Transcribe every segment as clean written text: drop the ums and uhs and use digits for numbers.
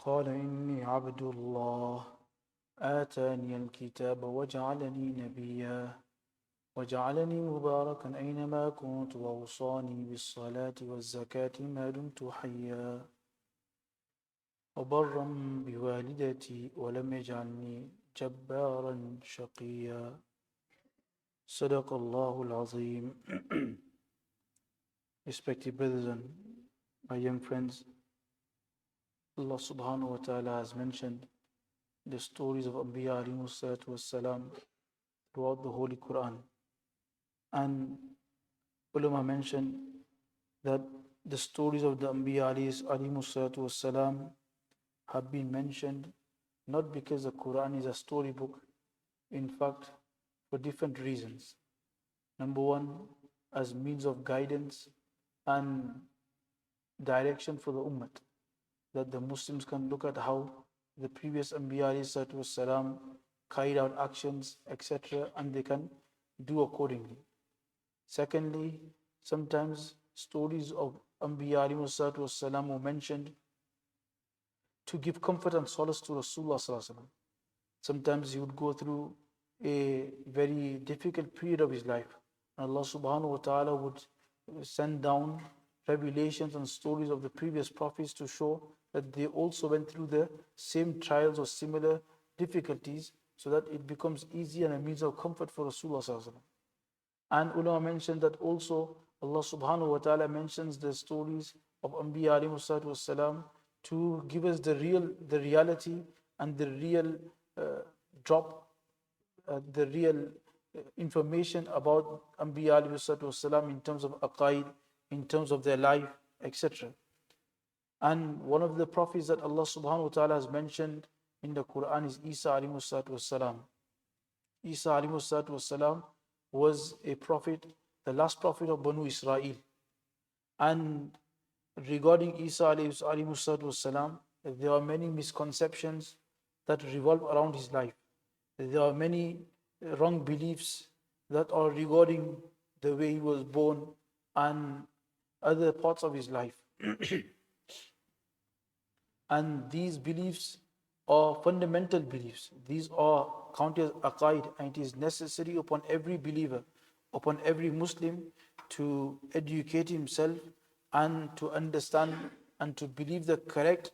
قال إني عبد الله آتاني الكتاب وجعلني نبيا وجعلني مباركا أينما كنت وأوصاني بالصلاة والزكاة ما دمت حيا وبرا بوالدتي ولم يجعلني جبارا شقيا صدق الله العظيم. Respected brothers and my young friends, Allah subhanahu wa ta'ala has mentioned the stories of Anbiya alayhimu salatu wassalam throughout the Holy Quran. And ulama mentioned that the stories of the Anbiya alayhimu salatu wassalam have been mentioned not because the Quran is a storybook, in fact, for different reasons. Number one, as means of guidance and direction for the ummah, that the Muslims can look at how the previous Anbiya والسلام, carried out actions, etc., and they can do accordingly. Secondly, sometimes stories of Anbiya والسلام, were mentioned to give comfort and solace to Rasulullah. Sometimes he would go through a very difficult period of his life, and Allah subhanahu wa ta'ala would send down revelations and stories of the previous prophets to show that they also went through the same trials or similar difficulties, so that it becomes easy and a means of comfort for Rasulullah. And ulama mentioned that also Allah subhanahu wa ta'ala mentions the stories of Anbiya alayhi wassalam to give us the reality and the real the real information about Anbiya alayhi wassalam in terms of aqaid, in terms of their life, etc. And one of the prophets that Allah subhanahu wa ta'ala has mentioned in the Quran is Isa alayhi wassalam. Isa alayhi wassalam was a prophet, the last prophet of Banu Israel. And regarding Isa alayhi wassalam, there are many misconceptions that revolve around his life. There are many wrong beliefs that are regarding the way he was born and other parts of his life. And these beliefs are fundamental beliefs. These are counted as aqaid, and it is necessary upon every believer, upon every Muslim, to educate himself and to understand and to believe the correct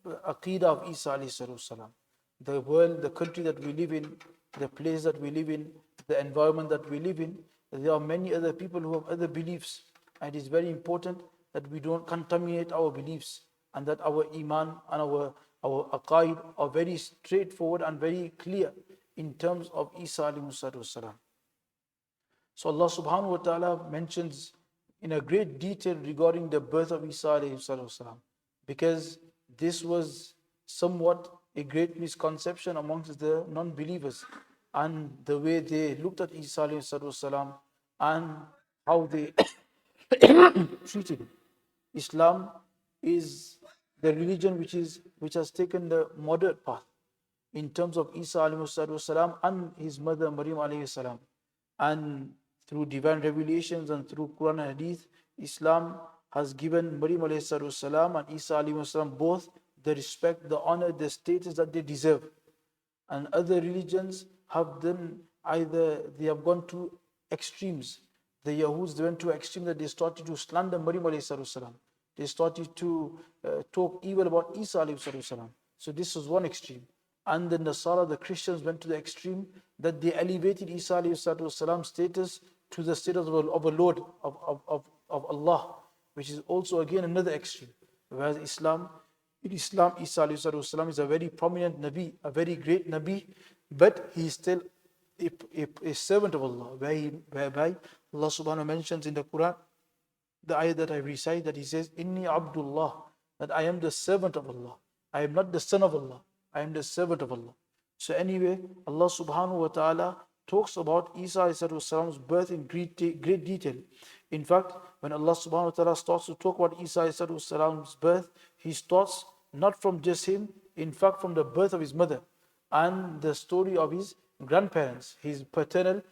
aqidah of Isa alayhi salam. The world, the country that we live in, the place that we live in, the environment that we live in, there are many other people who have other beliefs. And it is very important that we don't contaminate our beliefs, and that our iman and our aqaid are very straightforward and very clear in terms of Isa alayhi salam. So Allah subhanahu wa ta'ala mentions in a great detail regarding the birth of Isa alayhi salam, because this was somewhat a great misconception amongst the non-believers, and the way they looked at Isa alayhi salam and how they treated him. Islam is the religion which has taken the moderate path in terms of Isa alayhi salam and his mother Maryam alayhi salam. And through divine revelations and through Quran and Hadith, Islam has given Maryam alayhi salam and Isa alayhi salam both the respect, the honor, the status that they deserve. And other religions have done either they have gone to extremes. The Yahuds, they went to extreme that they started to slander Maryam alayhi salam. They started to talk evil about Isa alayhi salam. So this was one extreme. And the Nasara, the Christians, went to the extreme that they elevated Isa alayhi salam's status to the status of a Lord, of Allah, which is also again another extreme. Whereas in Islam, Isa alayhi salam is a very prominent Nabi, a very great Nabi, but he is still a servant of Allah, whereby Allah subhanahu wa ta'ala mentions in the Quran, the ayah that I recite, that he says, Inni Abdullah, that I am the servant of Allah. I am not the son of Allah. I am the servant of Allah. So anyway, Allah subhanahu wa ta'ala talks about Isa alayhi salam's birth in great detail. In fact, when Allah subhanahu wa ta'ala starts to talk about Isa alayhi salam's birth, he starts not from just him, in fact from the birth of his mother and the story of his grandparents, his paternal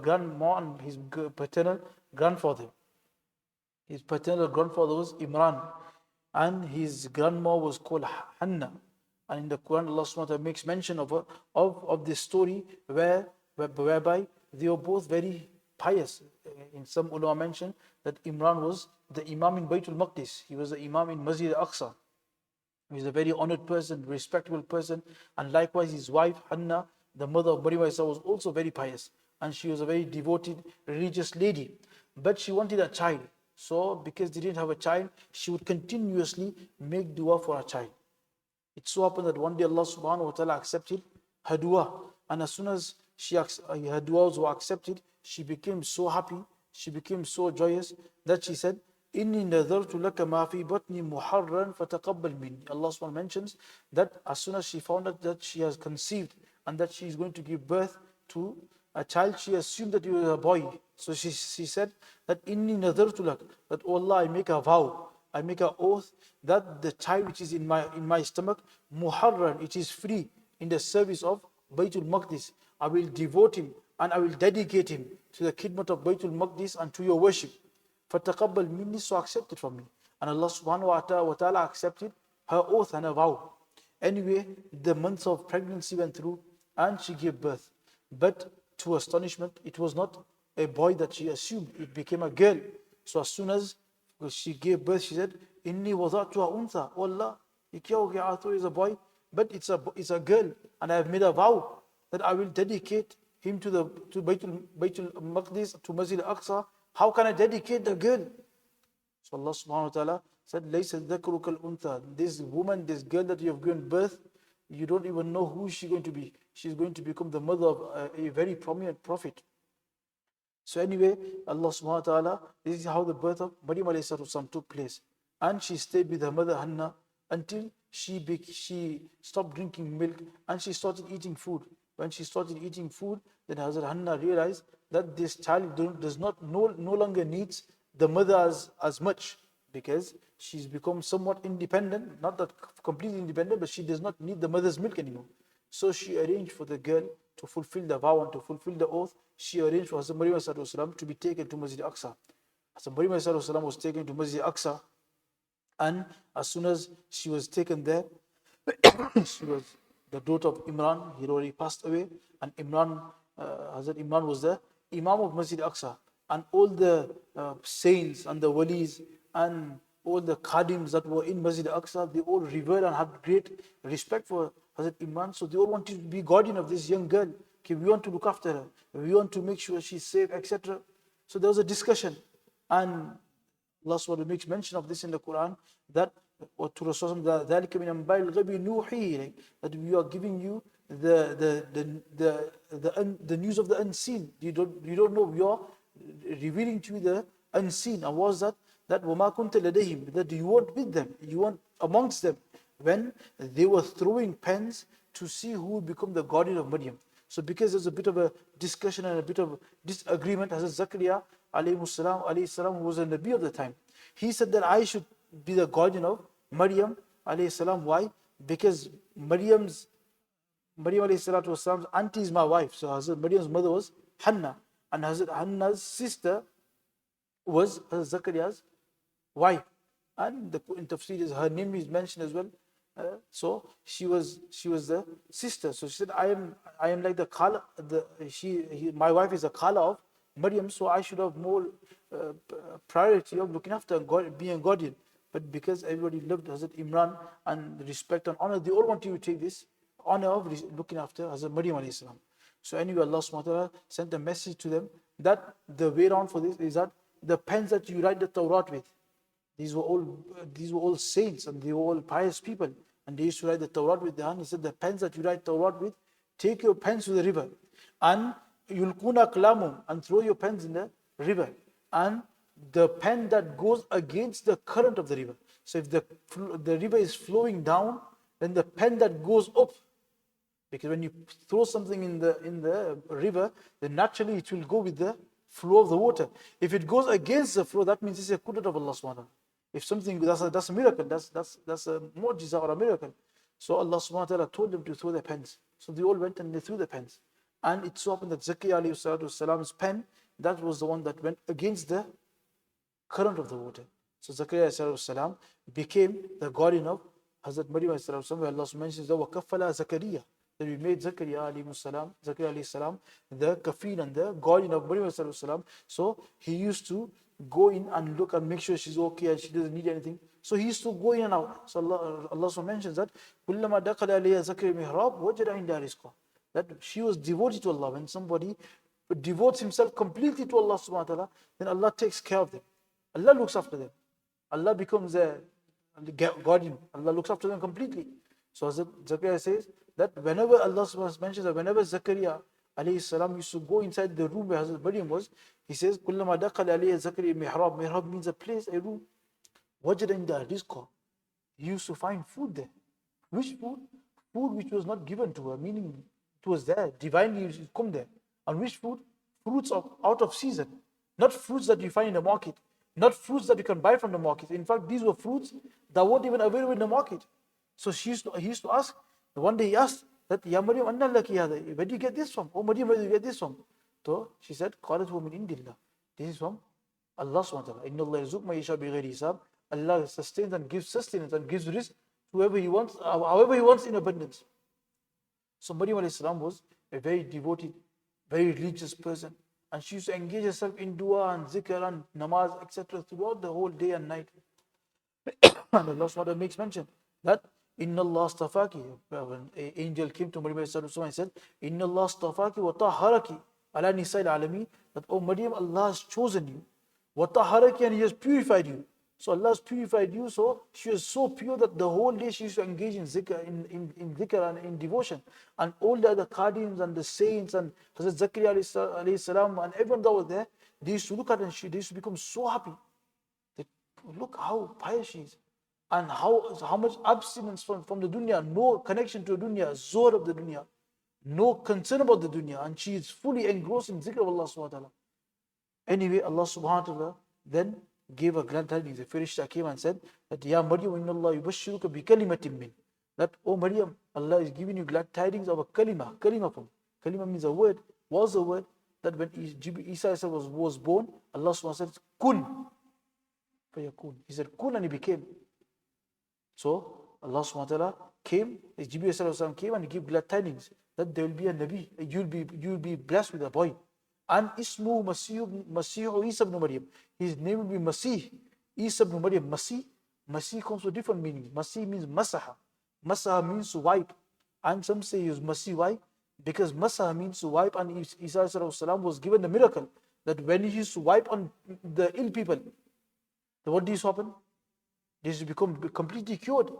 grandma and his paternal grandfather. His paternal grandfather was Imran. and his grandma was called Hannah. And in the Quran, Allah subhanahu wa ta'ala makes mention of this story whereby they were both very pious. In some ulama mention that Imran was the Imam in Baytul Maqdis. He was the Imam in Masjid al-Aqsa. He was a very honored person, respectable person. And likewise, his wife, Hannah, the mother of Maryam, was also very pious. And she was a very devoted, religious lady. But she wanted a child. So, because they didn't have a child, she would continuously make dua for a child. It so happened that one day Allah subhanahu wa ta'ala accepted her dua. And as soon as her duas were accepted, she became so happy, she became so joyous that she said, Inni nadartu laka ma fi batni muharran fataqabbal minni. Allah subhanahu mentions that as soon as she found out that she has conceived and that she is going to give birth to a child, she assumed that he was a boy. So she said that Inni nadartu lak, that oh Allah, I make a vow, I make an oath that the child which is in my stomach, muharran, it is free in the service of Baytul Maqdis. I will devote him and I will dedicate him to the khidmat of Baytul Maqdis and to your worship. فَتَقَبَّلْ مِنِّي, so accept it from me. And Allah subhanahu wa ta'ala accepted her oath and her vow. Anyway, the months of pregnancy went through and she gave birth. But to astonishment, it was not a boy that she assumed, it became a girl. So as soon as she gave birth, she said, Inni wada'tuha untha. Oh Allah, I thought it is a boy, but it's a girl. And I have made a vow that I will dedicate him to Baytul Maqdis, to Masjid al-Aqsa. How can I dedicate the girl? So Allah subhanahu wa ta'ala said, Laysa dhakru kal untha. This woman, this girl that you have given birth, you don't even know who she's going to be. She's going to become the mother of a very prominent prophet. So anyway, Allah subhanahu wa ta'ala, this is how the birth of Maryam alayhi salatu took place. And she stayed with her mother Hannah until she stopped drinking milk and she started eating food. When she started eating food, then Hazrat Hannah realized that this child no longer needs the mother as much, because she's become somewhat independent, not that completely independent, but she does not need the mother's milk anymore. So she arranged for the girl to fulfill the vow and to fulfill the oath. She arranged for Hazrat Maryam to be taken to Masjid Aqsa. Hazrat Maryam was taken to Masjid Aqsa, and as soon as she was taken there, she was the daughter of Imran. He already passed away, and Hazrat Imran was the Imam of Masjid Aqsa, and all the saints and the walis and all the khadims that were in Masjid Aqsa, they all revered and had great respect for Hazrat Imran. So they all wanted to be guardian of this young girl. Okay, we want to look after her, we want to make sure she's safe, etc. So there was a discussion, and Allah subhanahu wa ta'ala makes mention of this in the Quran, that to Rasulullah, that we are giving you the news of the unseen. You don't know, we are revealing to you the unseen. And what was that? That وَمَا كُنْتَ لَدَيْهِمْ, that you weren't with them, you weren't amongst them when they were throwing pens to see who would become the guardian of Maryam. So because there's a bit of a discussion and a bit of disagreement, Hazrat Zakaria alayhi salam, who was a Nabi of the time, he said that I should be the guardian of Maryam alayhi salam. Why? Because Maryam alayhi salatu wasalam's auntie is my wife. So Hazrat Maryam's mother was Hannah, and Hazrat Hannah's sister was Hazrat Zakaria's wife. And in tafsir, her name is mentioned as well. So she was the sister. So she said, I am like the khala. My wife is a khala of Maryam, so I should have more priority of looking after God, being a guardian. But because everybody loved Hazrat Imran and respect and honor, they all wanted to take this honor of looking after Hazrat Maryam alayhi salam. So anyway, Allah subhanahu wa ta'ala sent a message to them that the way around for this is that the pens that you write the Tawrat with, these were all saints and they were all pious people, and they used to write the Tawrat with their hand. He said, the pens that you write Tawrat with, take your pens to the river, and yulquna aqlamum, and throw your pens in the river, and the pen that goes against the current of the river. So if the river is flowing down, then the pen that goes up, because when you throw something in the river, then naturally it will go with the flow of the water. If it goes against the flow, that means it's a qudrat of Allah subhanahu wa ta'ala. If something, that's a miracle, that's a mu'jiza or a miracle. So Allah subhanahu wa ta'ala told them to throw their pens. So they all went and they threw their pens. And it so happened that Zakaria alayhi salam's pen, that was the one that went against the current of the water. So Zakaria salam became the guardian of Hazrat Maryam salam, where Allah mentions the وَكَفَّلَا Zakaria, that we made Zakaria alayhi salam, the kafil and the guardian of Maryam salam. So he used to go in and look and make sure she's okay and she doesn't need anything. So he used to go in and out. So Allah mentions that كُلَّمَا دَخَلَ عَلَيْهَا زَكَرِيَّا مِحْرَابَ وَجَدَ عِنْدَهَا رِزْقًا, that she was devoted to Allah. When somebody devotes himself completely to Allah subhanahu wa ta'ala, then Allah takes care of them. Allah looks after them. Allah becomes a guardian. Allah looks after them completely. So Zakaria says that whenever Allah mentions that whenever Zakaria alayhi salam used to go inside the room where Hazrat Maryam was, he says, كُلَّمَا دَخَلَ عَلَيْهَا زَكَرِيَّا مِحْرَابَ. Mihrab means a place, a room. وَجَدَ عِنْدَهَا رِزْقًا. He used to find food there. Which food? Food which was not given to her, meaning it was there, divinely it come there. And which food? Fruits out of season. Not fruits that you find in the market. Not fruits that you can buy from the market. In fact, these were fruits that weren't even available in the market. So he used to ask. One day he asked that, Ya Maryam, anna laki hada? Where do you get this from? Oh Maryam, where do you get this from? So she said, Qalat huwa min indillah. This is from Allah subhanahu wa ta'ala. Inna Allah yarzuq ma yasha bighayri hisab. Allah sustains and gives sustenance and gives risk to whoever he wants, however he wants in abundance. So Maryam alayhi salam was a very devoted, very religious person. And she used to engage herself in dua and zikr and namaz, etc. throughout the whole day and night. And Allah subhanahu wa ta'ala makes mention that Inna Allah astafaki. When an angel came to Maryam and said, Inna Allah astafaki wa taharaki ala nisa'il alami, that, oh Maryam, Allah has chosen you. Wa taharaki, and He has purified you. So Allah has purified you, so she was so pure that the whole day she used to engage in zikr, in dhikr and in devotion. And all the other Qadims and the saints and Hazrat Zakaria alayhi salam and everyone that was there, they used to look at her and they used to become so happy. That, look how pious she is. And how much abstinence from the dunya, no connection to the dunya, zuhd of the dunya, no concern about the dunya, and she is fully engrossed in zikr of Allah subhanahu wa ta'ala. Anyway, Allah subhanahu wa ta'ala then gave a glad tidings. The Farishta came and said that, Ya Maryam, inna Allah yubashshiruka bi kalimatin min. That, oh Maryam, Allah is giving you glad tidings of a kalima. Kalima from. Kalima means a word. Was a word that when Isa was born, Allah subhanahu wa ta'ala said, kun. Fayakun. He said, kun, and he became. So Allah subhanahu wa ta'ala came, Jibreel came and he gave glad tidings that there will be a Nabi, you'll be blessed with a boy. And Ismu Masih Isa ibn Maryam. His name will be Masih, Isa ibn Maryam. Masih comes with different meanings. Masih means Masaha. Masaha means to wipe. And some say he was Masih wipe because Masaha means to wipe, and Isa was given the miracle that when he used to wipe on the ill people, what used to happen? They used to become completely cured.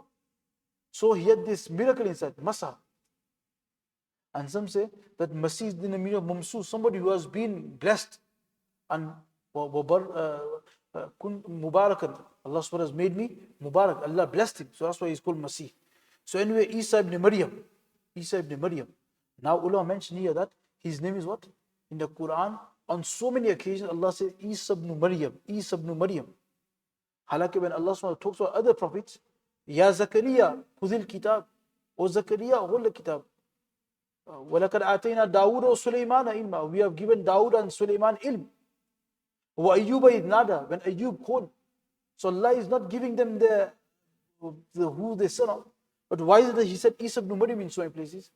So he had this miracle inside, Masa. And some say that Masih is in the meaning of Mamsu, somebody who has been blessed. And Mubarakan, Allah subhanahu has made me Mubarak. Allah blessed him. So that's why he's called Masih. So anyway, Isa ibn Maryam. Isa ibn Maryam. Now ulama mentioned here that his name is what? In the Quran, on so many occasions, Allah says Isa ibn Maryam. Isa ibn Maryam. Halaki, when Allah subhanahu talks about other prophets, Ya Zakaria, khudhil kitab. O Zakaria, hold the kitab. وَلَقَدْ آتَيْنَا دَاوُدَ وَسُلَيْمَانَ إِلْمًا. We have given Dawood and Sulaiman ilm. وَأَيُّوبَ إِذْ نَادَى. When Ayyub called. So Allah is not giving them who they son of. But why is it that He said Isa ibn Maryam in so many places?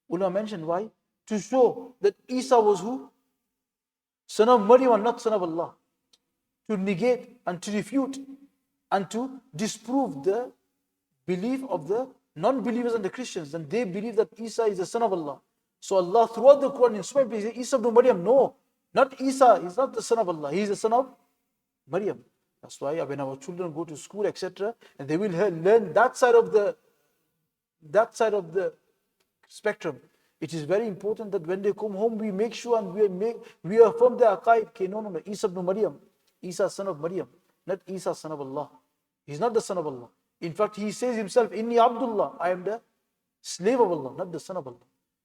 Ulama mentioned why? To show that Isa was who? Son of Maryam and not son of Allah. To negate and to refute and to disprove the belief of the non-believers and the Christians. And they believe that Isa is the son of Allah. So Allah throughout the Quran in so many places, Isa ibn Maryam, no, not Isa, he's not the son of Allah, he is the son of Maryam. That's why when our children go to school, etc., and they will learn that side of the spectrum. It is very important that when they come home, we make sure and we affirm their aqaid. Okay, no, Isa ibn Maryam. Isa son of Maryam, not Isa son of Allah. He's not the son of Allah. In fact, he says himself, Inni Abdullah, I am the slave of Allah, not the son of Allah.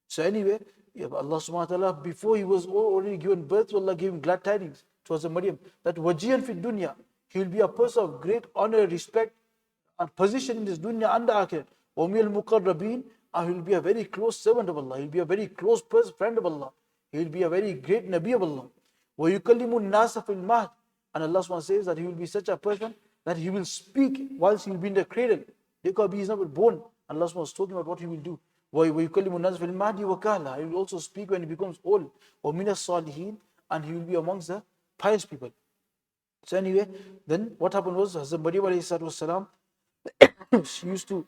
So anyway, Allah subhanahu wa ta'ala, before he was already given birth, Allah gave him glad tidings towards Maryam, that wajiyan fi dunya, he will be a person of great honor, respect, and position in this dunya and the akhirah. وَمِيَ الْمُقَرَّبِينَ, and he will be a very close servant of Allah. He will be a very close friend of Allah. He will be a very great Nabi of Allah. وَيُكَلِّمُ النَّاسَ فِي الْمَهْدِ, and Allah subhanahu wa ta'ala says that he will be such a person that he will speak whilst he will be in the cradle. Because he is not born. Allah was talking about what he will do. وَيُكَلِّمُ النَّاسَ فِي الْمَهْدِ وَكَهْلًا. He will also speak when he becomes old. وَمِنَ الصَّالِحِينَ. And he will be amongst the pious people. So anyway, then what happened was, Hazrat Maryam alayhi salatu wasalam, she used to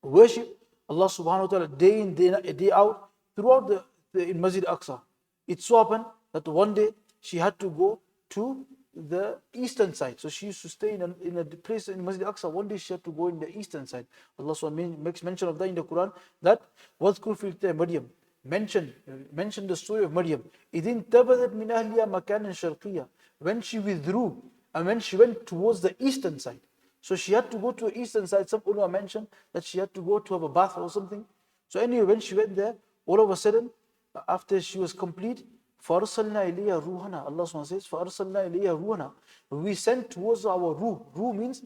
worship Allah subhanahu wa ta'ala day in, day out, throughout in Masjid Aqsa. It so happened that one day she had to go to the eastern side. So she used to stay in a place in Masjid Aqsa. One day she had to go in the eastern side. Allah subhanahu wa ta'ala makes mention of that in the Quran, that وَذْكُرْ فِي Maryam. Mention the story of Maryam. إِذِنْ تَبَذَتْ مِنْ أَهْلِيَا مَكَانًا شَرْقِيًّا. When she withdrew and when she went towards the eastern side. So she had to go to the eastern side. Some ulama mentioned that she had to go to have a bath or something. So anyway, when she went there, all of a sudden, after she was complete, فَأَرْسَلْنَا إِلَيْهَا رُوحَنَا. Allah subhanahu wa ta'ala says, فَأَرْسَلْنَا إِلَيْهَا رُوحَنَا. We sent towards our ruh. Ruh means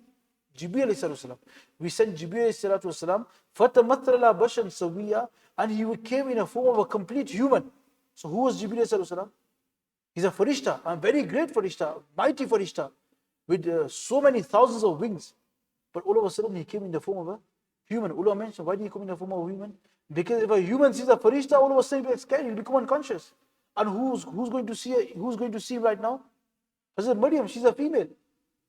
Jibreel alayhi salatu wasalam. We sent Jibreel alayhi salatu wasalam, فَتَمَثَّلَ لَا بَشًا سَوِيًّا. And he came in a form of a complete human. So who was Jibreel alayhi salatu wasalam? He's a farishta, a very great farishta, mighty farishta, with so many thousands of wings. But all of a sudden he came in the form of a human. Ulama mentioned, why did he come in the form of a human? Because if a human sees a farishta, all of a sudden he'll be scared, he'll become unconscious. And who's going to see who's going to see him right now? Hazrat Maryam, she's a female.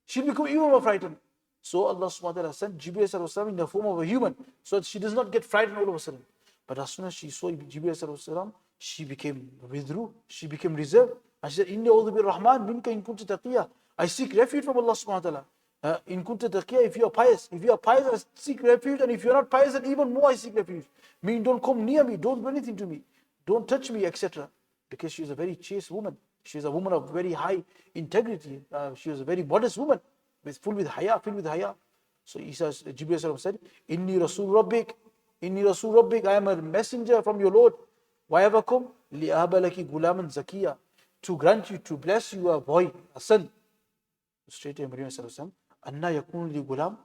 She'll become even more frightened. So Allah subhanahu wa ta'ala sent Jibreel in the form of a human, so that she does not get frightened all of a sudden. But as soon as she saw Jibreel, she became withdrew, she became reserved. And she said, Inni a'udhu bir-Rahman minka in kunta taqiyya. I seek refuge from Allah subhanahu wa ta'ala. In kunta taqiyya, if you are pious. If you are pious, I seek refuge. And if you are not pious, then even more I seek refuge. Meaning, don't come near me, don't do anything to me, don't touch me, etc. Because she is a very chaste woman. She is a woman of very high integrity. She was a very modest woman, filled with haya. So Jibreel said, Inni Rasul Rabbik, I am a messenger from your Lord. Why have I come? لِأَهَبَ لَكِ غُلَامًا زَكِيًّا. To grant you, to bless you a boy, a son. Straight to Maryam sallallahu alayhi wa sallam, أَنَّا يَكُونُ لِي غُلَامٌ.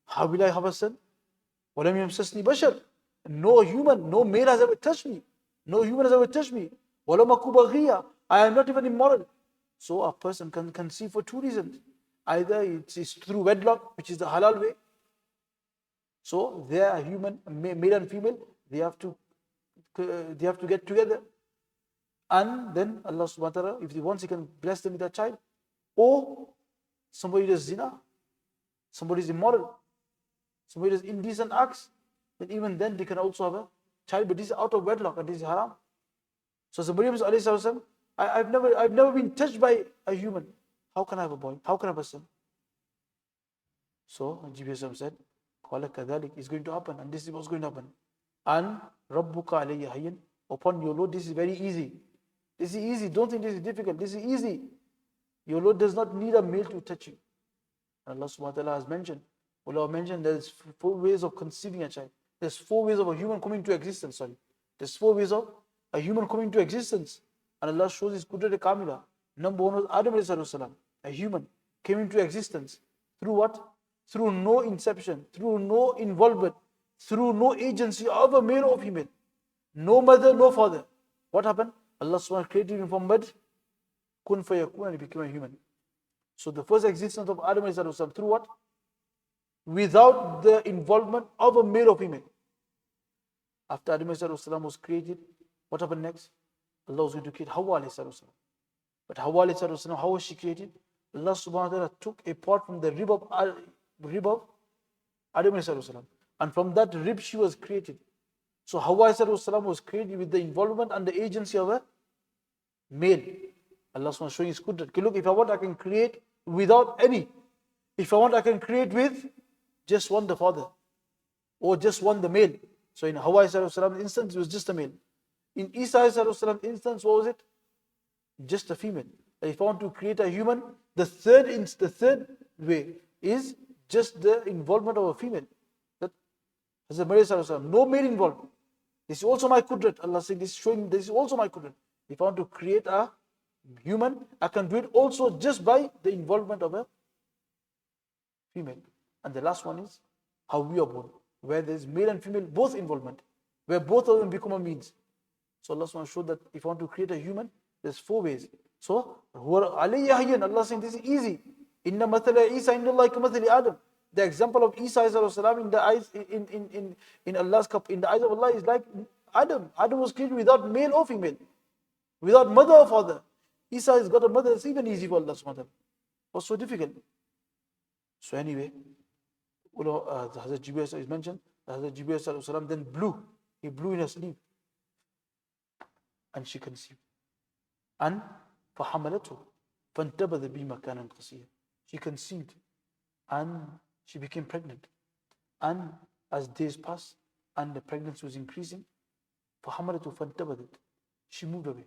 How will I have a son? وَلَمْ يَمْسَسْنِي بَشَرٌ. No human, no male has ever touched me. No human has ever touched me. وَلَمْ أَكُ بَغِيًّا. I am not even immoral. So a person can conceive for two reasons. Either it's through wedlock, which is the halal way. So they are human, male and female, they have to get together. And then Allah subhanahu wa ta'ala, if he wants, he can bless them with a child. Or somebody does zina, somebody is immoral, somebody does indecent acts, then even then they can also have a child, but this is out of wedlock and this is haram. So Maryam alayhi salam, I've never been touched by a human. How can I have a boy? How can I have a son? So Jibreel said, Qala kadhalik, it's going to happen, and this is what's going to happen. And Rabbuka alayya hayyin, upon your Lord, this is very easy. This is easy. Don't think this is difficult. This is easy. Your Lord does not need a male to touch you. And Allah subhanahu wa ta'ala has mentioned, Allah mentioned there's 4 ways of conceiving a child. There's 4 ways of a human coming to existence. There's 4 ways of a human coming to existence. And Allah shows His Qudrat Kamila. Number 1 was Adam alayhi salam, a human, came into existence. Through what? Through no inception, through no involvement, through no agency of a male or female. No mother, no father. What happened? Allah subhanahu wa ta'ala created him from mud, kun fayakun, and he became a human. So the first existence of Adam alayhi salam, through what? Without the involvement of a male or female. After Adam alayhi salam was created, what happened next? Allah was going to create Hawa alayhi salam. But Hawa alayhi salam, how was she created? Allah subhanahu wa ta'ala took a part from the rib of Adam alayhi salam, and from that rib she was created. So Hawa alayhi salam was created with the involvement and the agency of a male. Allah subhanahu wa ta'ala showing His Qudrat. Okay, look, if I want, I can create without any. If I want, I can create with just one the father, or just one the male. So in Hawa alayhi salam instance, it was just a male. In Isa alayhi salam instance, what was it? Just a female. If I want to create a human, the third way is just the involvement of a female. That Hazrat Maryam, no male involved. This is also my Qudrat. Allah saying this is showing this is also my Qudrat. If I want to create a human, I can do it also just by the involvement of a female. And the last one is how we are born, where there is male and female both involvement, where both of them become a means. So Allah subhanahu showed that if I want to create a human, there's 4 ways. So Allah saying this is easy. Inna mathala Isa indallahi kamathali Adam. The example of Isa alayhi in the eyes in Allah's cup, in the eyes of Allah is like Adam. Adam was created without male or female, without mother or father. Isa has got a mother. It's even easy for Allah's mother. What's so difficult? So anyway, Hazrat Jibreel is mentioned. Hazrat Jibreel then blew. He blew in her sleep, and she conceived. And فحملته فانتبذ بمكان قصير. She conceived, and she became pregnant. And as days passed, and the pregnancy was increasing, فحملته فانتبذت. She moved away.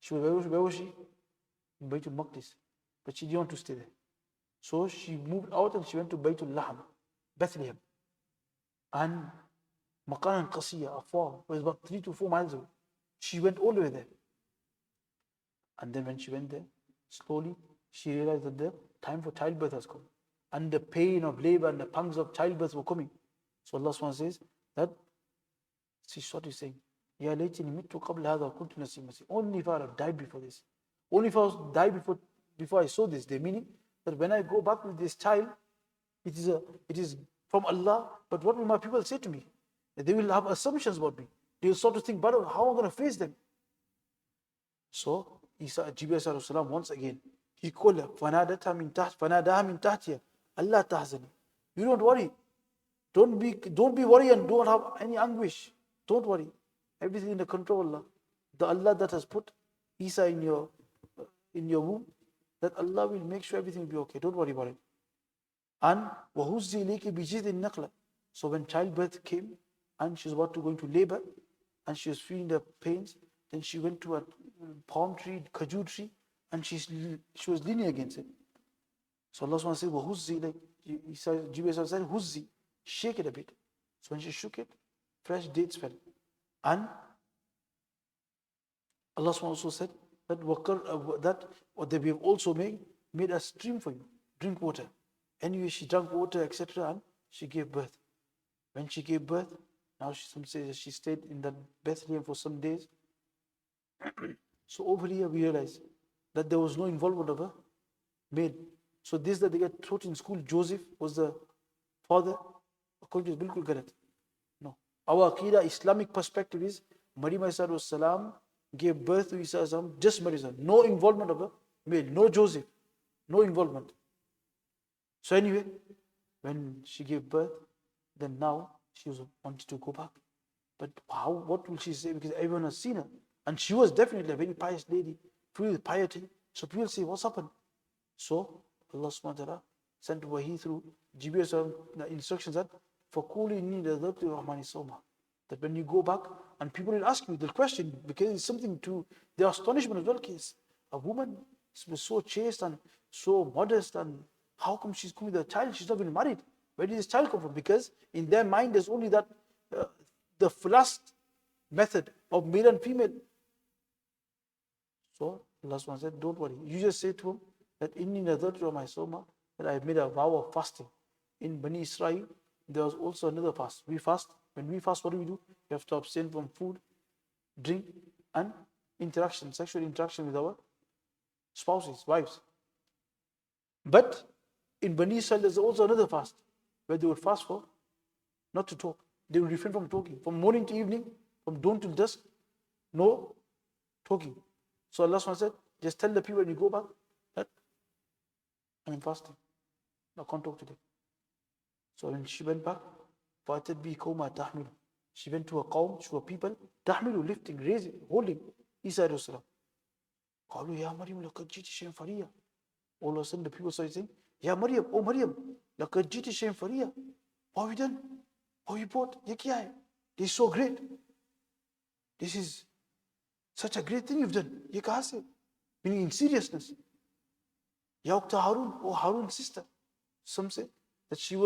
Where was she? In Baytul Maqdis. But she didn't want to stay there. So she moved out and she went to Baytul Laham, Bethlehem. And Makanan Qasiya, afar, was about 3 to 4 miles away. She went all the way there. And then when she went there, slowly she realized that the time for childbirth has come. And the pain of labor and the pangs of childbirth were coming. So Allah SWT says that she started saying, Ya laytini mittu qabla hadha kuntu nasiyan mansiyya. Only if I had died before this. Only if I was died before I saw this. The meaning that when I go back with this child, it is from Allah, but what will my people say to me? They will have assumptions about me. They will start to think, but how am I going to face them? So Jibreel once again, he called her, فَنَادَهَا مِن تَحْتِهَا Allah tahzani. You don't worry. Don't be worried and don't have any anguish. Don't worry. Everything in the control of Allah. The Allah that has put Isa in your womb, that Allah will make sure everything will be okay. Don't worry about it. And وَهُزِّي إِلَيْكِ بِجِذِ النَّخْلَةِ. So when childbirth came and she was about to go into labor and she was feeling the pains, then she went to a palm tree, kajur tree, and she was leaning against it. So Allah SWT said, وَهُزِّي إِلَيْكِ. Jibreel said, Huzzi, shake it a bit. So when she shook it, fresh dates fell. And Allah SWT also said that we have also made a stream for you. Drink water. Anyway, she drank water, etc. and she gave birth. When she gave birth, now some say she stayed in that Bethlehem for some days. So over here we realize that there was no involvement of a male. So this that they get taught in school, Joseph was the father, according to Bilkul Galat. No. Our Aqidah, Islamic perspective is Maryam salam gave birth to Isa salam, just Maryam. No involvement of a male, no Joseph, no involvement. So anyway, when she gave birth, then now she wanted to go back. But what will she say? Because everyone has seen her. And she was definitely a very pious lady, filled with piety. So people say, what's happened? So Allah subhanahu wa ta'ala sent wahi through Jibreel, the instructions that فَقُولِ إِنِّي نَذَرْتُ لِلرَّحْمَنِ صَوْمًا. That when you go back and people will ask you the question, because it's something to their astonishment as well. Case a woman was so chaste and so modest, and how come she's coming with a child? She's not even married. Where did this child come from? Because in their mind there's only that the last method of male and female. So Allah SWT said, don't worry. You just say to him that inni nadartu my soma, that I have made a vow of fasting. In Bani Israel, there was also another fast. We fast. When we fast, what do? We have to abstain from food, drink, and sexual interaction with our spouses, wives. But in Bani Israel, there's also another fast where they would fast for not to talk. They would refrain from talking. From morning to evening, from dawn till dusk, no talking. So Allah SWT said, just tell the people when you go back that I'm fasting. I can't talk today. So when she went back, فَأَتَتْ بِهِ قَوْمًا تَحْمِلُ. She went to a qawm, to a people, تَحْمِلُ, lifting, raising, holding Isa alayhi salam. قَالُوا يَا مَرْيَمُ لَقَدْ جِئْتِ شَيْئًا فَرِيًّا. All of a sudden the people started saying, Ya Maryam, oh Maryam, لَقَدْ جِئْتِ شَيْئًا فَرِيًّا. What have you done? What have you brought? Ye kya hai? This is so great. This is such a great thing you've done. Ye kaha se? Meaning in seriousness. Ya Uqta Harun, oh Harun's sister. Some say that she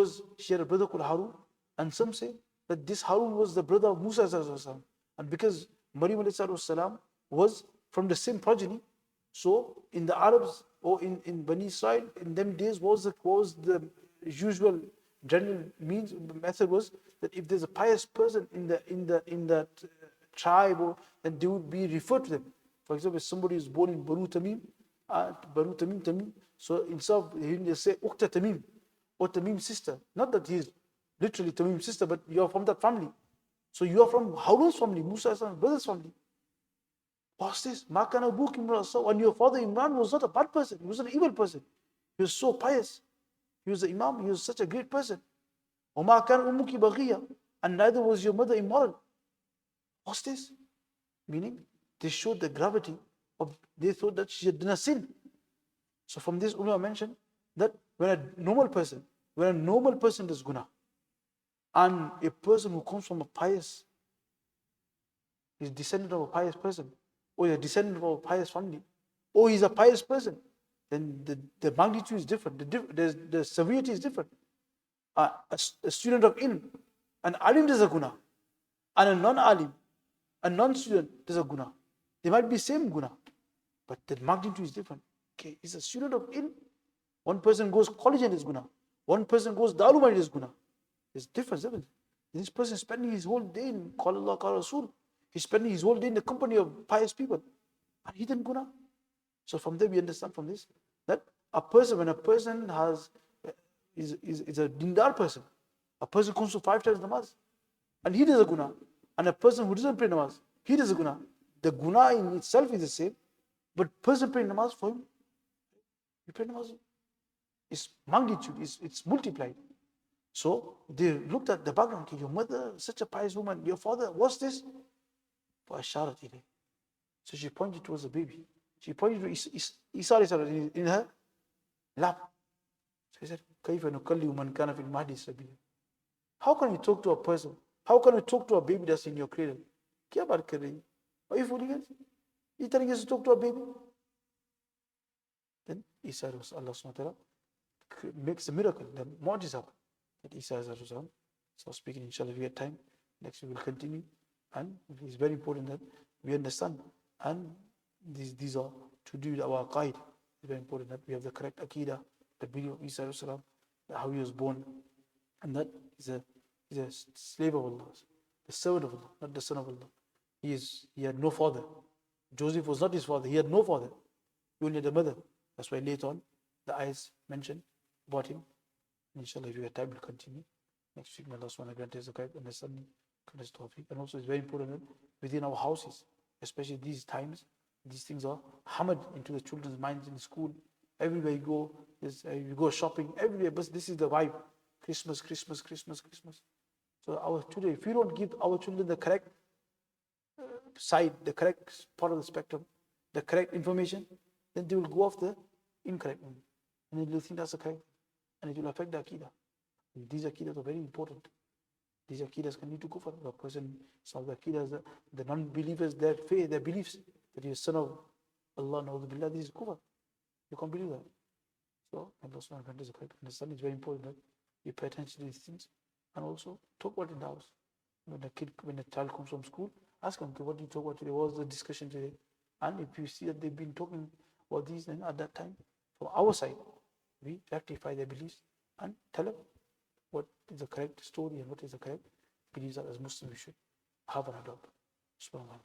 had a brother called Harun, and some say that this Harun was the brother of Musa salam. And because Maryam salam was from the same progeny, so in the Arabs or in Bani Israel in them days was the usual general method was that if there's a pious person in that tribe, then they would be referred to them. For example, if somebody is born in Banu Tamim, So instead of him, they say Ukhta Tamim, or Tamim's sister. Not that he's literally Tamim's sister, but you are from that family. So you are from Harun's family, Musa's brother's family. What's this? Makana Buk Imran. So, and your father Imran was not a bad person, he was an evil person. He was so pious. He was the Imam, he was such a great person. وَمَا كَانَ أُمُّكِ بَغِيًّا. And neither was your mother immoral. What's this? Meaning, they showed the gravity of, they thought that she had done a sin. So from this, ulama mentioned that when a normal person does guna, and a person who comes from a pious, is descendant of a pious person, or is a descendant of a pious family, or he's a pious person, then the magnitude is different, the severity is different. A student of ilm, an alim does a guna, and a non-alim, a non-student does a guna. They might be same guna, but the magnitude is different. Okay, he's a student of ilm. One person goes college and is guna. One person goes Darul and is guna. There's difference, isn't it? This person is spending his whole day in Qala Allah, Qala Rasul. He's spending his whole day in the company of pious people, and he didn't guna. So from there we understand from this that a person, when a person is a dindar person, a person comes to 5 times namaz, and he does a guna, and a person who doesn't pray namaz, he does a guna. The guna in itself is the same, but person praying namaz for him, you pray namaz, its magnitude it's multiplied. So they looked at the background. Okay, your mother, such a pious woman, your father, what's this? فَأَشَارَتْ إِلَيْهِ. So she pointed towards the baby. She pointed to Isa in her lap. So he said, كَيْفَ نُكَلِّمُ مَنْ كَانَ فِي الْمَهْدِ سَبِيًّا. How can you talk to a person? How can you talk to a baby that's in your cradle? Kya baat kar rahi? Are you fooling us? You telling us to talk to a baby? Then Isa, Allah subhanahu wa ta'ala makes a miracle, the mu'jiza, that Isa so speaking. Inshallah, if we have time, next we will continue. And it is very important that we understand. And these are to do with our aqaid. It's very important that we have the correct aqidah, the belief of Isa, how he was born, and that is a slave of Allah, the servant of Allah, not the son of Allah. He had no father. Joseph was not his father. He had no father. He only had a mother. That's why later on the ayahs mentioned about him. Inshallah, if you have time, we'll continue. Next week, may Allah subhanahu wa ta'ala grant us the correct understanding. And also, it's very important that within our houses, especially these times, these things are hammered into the children's minds in school. Everywhere you go, you go shopping, everywhere, but this is the vibe. Christmas, Christmas, Christmas, Christmas. So our children, if we don't give our children the correct side, the correct part of the spectrum, the correct information, then they will go off the incorrect one. And they will think that's the correct, and it will affect the Aqidah. And these Aqidas are very important. These Aqidas can lead to kufr. A person, some of the Aqidas, the non-believers, their faith, their beliefs, that he is son of Allah, na'udhu this is kufr. You can't believe that. So, Allah subhanahu wa ta'ala is a correct understanding. It's very important that you pay attention to these things. And also, talk about it in the house. When a child comes from school, ask them, okay, what did you talk about today? What was the discussion today? And if you see that they've been talking about these, then at that time, from our side, we rectify their beliefs and tell them what is the correct story and what is the correct beliefs that as Muslims we should have and adopt. Subhanallah.